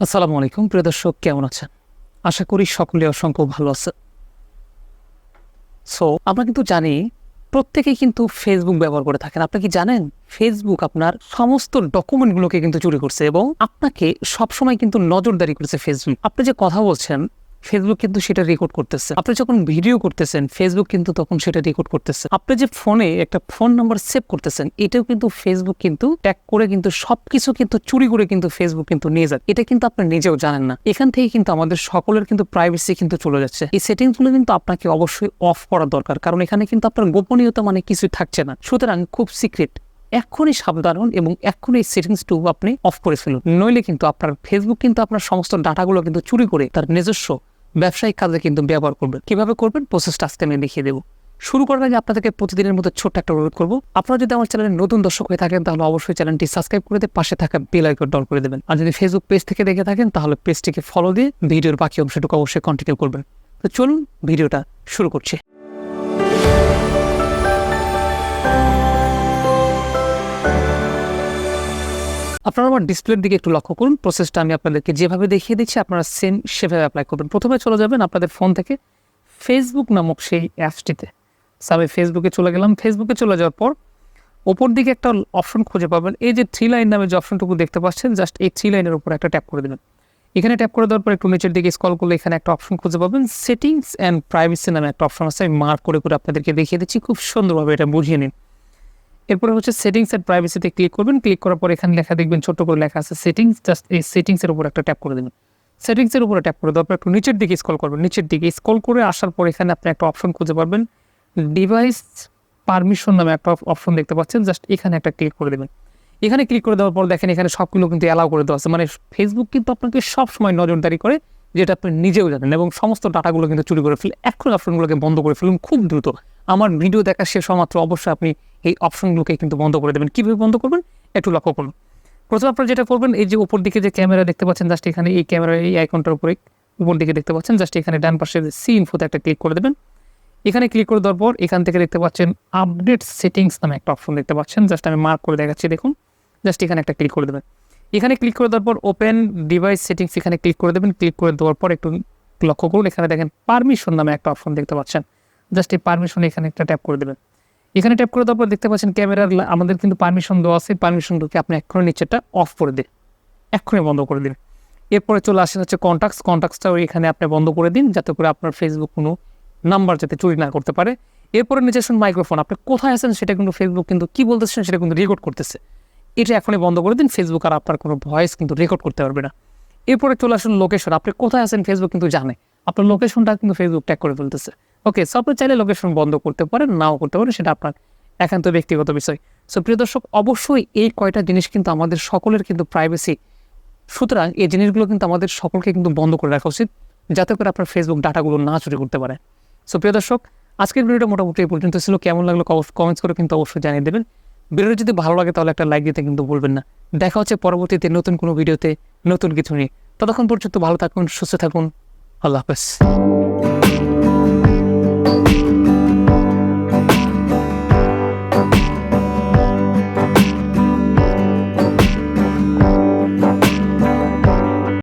আসসালামু আলাইকুম প্রিয় দর্শক, কেমন আছেন? আশা করি সকলে অসংখ্য ভালো আছে। আমরা কিন্তু জানি প্রত্যেকেই কিন্তু ফেসবুক ব্যবহার করে থাকেন। আপনি কি জানেন ফেসবুক আপনার সমস্ত ডকুমেন্টগুলোকে কিন্তু চুরি করছে এবং আপনাকে সবসময় কিন্তু নজরদারি করছে ফেসবুক। আপনি যে কথা বলছেন ফেসবুক কিন্তু সেটা রেকর্ড করতেছে। আপনি যখন ভিডিও করতেছেন ফেসবুক কিন্তু তখন সেটা রেকর্ড করতেছে। আপনি যে ফোনে একটা ফোন নাম্বার সেভ করতেছেন এটাও কিন্তু ফেসবুক কিন্তু ট্যাগ করে কিন্তু সবকিছু কিন্তু চুরি করে কিন্তু ফেসবুক কিন্তু নিয়ে যায়। এটা কিন্তু আপনি নিজেও জানেন না। এখান থেকে কিন্তু আমাদের সকলের কিন্তু প্রাইভেসি কিন্তু চলে যাচ্ছে। এই সেটিংসগুলো কিন্তু আপনাকে অবশ্যই অফ করা দরকার, কারণ এখানে কিন্তু আপনার গোপনীয়তা মানে কিছুই থাকছে না। সুতরাং খুব সিক্রেট, এখনই সাবধান হন এবং এখনই এই সেটিংসটু আপনি অফ করে ফেলুন। নইলে কিন্তু আপনার ফেসবুক কিন্তু আপনার সমস্ত ডাটাগুলো কিন্তু চুরি করে তার নিজস্ব ব্যবসায়িক কাজে কিন্তু ব্যবহার করবেন। কিভাবে করবেন প্রসেসটা আজকে আমি দেখিয়ে দেবো। শুরু করার আগে আপনাদেরকে প্রতিদিনের মতো ছোট্ট একটা অনুরোধ করবো, আপনারা যদি আমার চ্যানেলে নতুন দর্শক হয়ে থাকেন তাহলে অবশ্যই চ্যানেলটি সাবস্ক্রাইব করে দিয়ে পাশে থাকা বেল আইকন অন করে দেবেন। আর যদি ফেসবুক পেজ থেকে দেখে থাকেন তাহলে পেজটিকে ফলো দিয়ে ভিডিওর বাকি অংশটুকু অবশ্যই কন্টিনিউ করবেন। তো চলুন ভিডিওটা শুরু করছি। আপনারা আমার ডিসপ্লের দিকে একটু লক্ষ্য করুন। প্রসেসটা আমি আপনাদেরকে যেভাবে দেখিয়ে দিচ্ছি আপনারা সেম সেভাবে অ্যাপ্লাই করবেন। প্রথমে চলে যাবেন আপনাদের ফোন থেকে ফেসবুক নামক সেই অ্যাপসটিতে। আমি ফেসবুকে চলে গেলাম। ফেসবুকে চলে যাওয়ার পর ওপর দিকে একটা অপশন খুঁজে পাবেন। এই যে 3 লাইন নামে যে অপশনটুকু দেখতে পাচ্ছেন, জাস্ট এই 3 লাইনের উপর একটা ট্যাপ করে দেবেন। এখানে ট্যাপ করে দেওয়ার পর একটু নিচের দিকে স্ক্রল করলে এখানে একটা অপশন খুঁজে পাবেন, সেটিংস অ্যান্ড প্রাইভেসি নামে একটা অপশন আছে। আমি মার্ক করে আপনাদেরকে দেখিয়ে দিচ্ছি, খুব সুন্দরভাবে এটা বুঝিয়ে নিন। এরপরে হচ্ছে সেটিংস এন্ড প্রাইভেসিতে ক্লিক করবেন। ক্লিক করার পর এখানে লেখা দেখবেন, ছোট্ট করে লেখা আছে সেটিংস। জাস্ট এই সেটিংসের উপর একটা ট্যাপ করে দেবেন। সেটিংসের উপরে ট্যাপ করে দেওয়ার পর একটু নিচের দিকে স্ক্রল করবেন। নিচের দিকে স্ক্রল করে আসার পর এখানে আপনি একটা অপশন খুঁজে পাবেন, ডিভাইস পারমিশন নামে একটা অপশন দেখতে পাচ্ছেন। জাস্ট এখানে একটা ক্লিক করে দেবেন। এখানে ক্লিক করে দেওয়ার পর দেখেন এখানে সবগুলো কিন্তু অ্যালাউ করে দেওয়া আছে। মানে ফেসবুক কিন্তু আপনাকে সবসময় নজরদারি করে, যেটা আপনি নিজেও জানেন, এবং সমস্ত ডাটাগুলো কিন্তু চুরি করে ফেলে। এখন অপশনগুলোকে বন্ধ করে ফেলুন খুব দ্রুত। আমার ভিডিও দেখা শেষ হওয়া মাত্র অবশ্যই আপনি এই অপশনগুলোকে কিন্তু বন্ধ করে দেবেন। কীভাবে বন্ধ করবেন একটু লক্ষ্য করুন। প্রথমে আপনারা যেটা করবেন, এই যে উপর দিকে যে ক্যামেরা দেখতে পাচ্ছেন, জাস্ট এখানে এই ক্যামেরা এই আইকনটার উপরে উপর দিকে দেখতে পাচ্ছেন, জাস্ট এখানে ডান পাশে সি ইনফোতে একটা ক্লিক করে দেবেন। এখানে ক্লিক করে দেওয়ার পর এখান থেকে দেখতে পাচ্ছেন আপডেট সেটিংস নামে একটা অপশন দেখতে পাচ্ছেন। জাস্ট আমি মার্ক করে দেখাচ্ছি, দেখুন। জাস্ট এখানে একটা ক্লিক করে দেবেন। এখানে ক্লিক করে দেওয়ার পর ওপেন ডিভাইস সেটিংস এখানে ক্লিক করে দেবেন। ক্লিক করে দেওয়ার পর একটু লক্ষ্য করুন, এখানে দেখেন পারমিশন নামে একটা অপশন দেখতে পাচ্ছেন। জাস্ট এই পারমিশন এখানে একটা ট্যাপ করে দেবেন। এখানে ট্যাপ করে দেওয়ার পর দেখতে পাচ্ছেন ক্যামেরার আমাদের কিন্তু পারমিশন দেওয়া আছে। পারমিশনগুলোকে আপনি এক্ষুনি নিচেটা অফ করে দিন, এক্ষুনি বন্ধ করে দিন। এরপরে চলে আসেন হচ্ছে কন্ট্যাক্টসটাও এখানে আপনি বন্ধ করে দিন, যাতে করে আপনার ফেসবুক কোনো নাম্বার যাতে চুরি না করতে পারে। এরপরে নিচে আসুন মাইক্রোফোন, আপনি কোথায় আছেন সেটা কিন্তু ফেসবুক কিন্তু কী বলতেছেন সেটা কিন্তু রেকর্ড করতেছে। এটা এখনই বন্ধ করে দিন, ফেসবুক আর আপনার কোনো ভয়েস কিন্তু রেকর্ড করতে পারবে না। এরপরে চলে আসুন লোকেশন, আপনি কোথায় আছেন ফেসবুক কিন্তু জানে, আপনার লোকেশনটা কিন্তু ফেসবুক ট্যাগ করে ফেলতেছে। ওকে, সো আপনি চাইলে লোকেশন বন্ধ করতে পারেন, নাও করতে পারেন, সেটা আপনার একান্ত ব্যক্তিগত বিষয়। সো প্রিয় দর্শক, অবশ্যই এই কয়টা জিনিস কিন্তু আমাদের সকলের কিন্তু প্রাইভেসি। সুতরাং এই জিনিসগুলো কিন্তু আমাদের সকলকে কিন্তু বন্ধ করে রাখা উচিত, যাতে করে আপনার ফেসবুক ডাটাগুলো না চুরি করতে পারে। সো প্রিয় দর্শক, আজকের ভিডিওটা মোটামুটি এই পর্যন্ত ছিল। কেমন লাগলো কমেন্টস করে কিন্তু অবশ্যই জানিয়ে দেবেন। ভিডিওটা যদি ভালো লাগে তাহলে একটা লাইক দিতে কিন্তু বলবেন না। দেখা হচ্ছে পরবর্তীতে নতুন কোনো ভিডিওতে নতুন কিছু নিয়ে। ততক্ষণ পর্যন্ত ভালো থাকুন, সুস্থ থাকুন। আল্লাহ হাফেজ।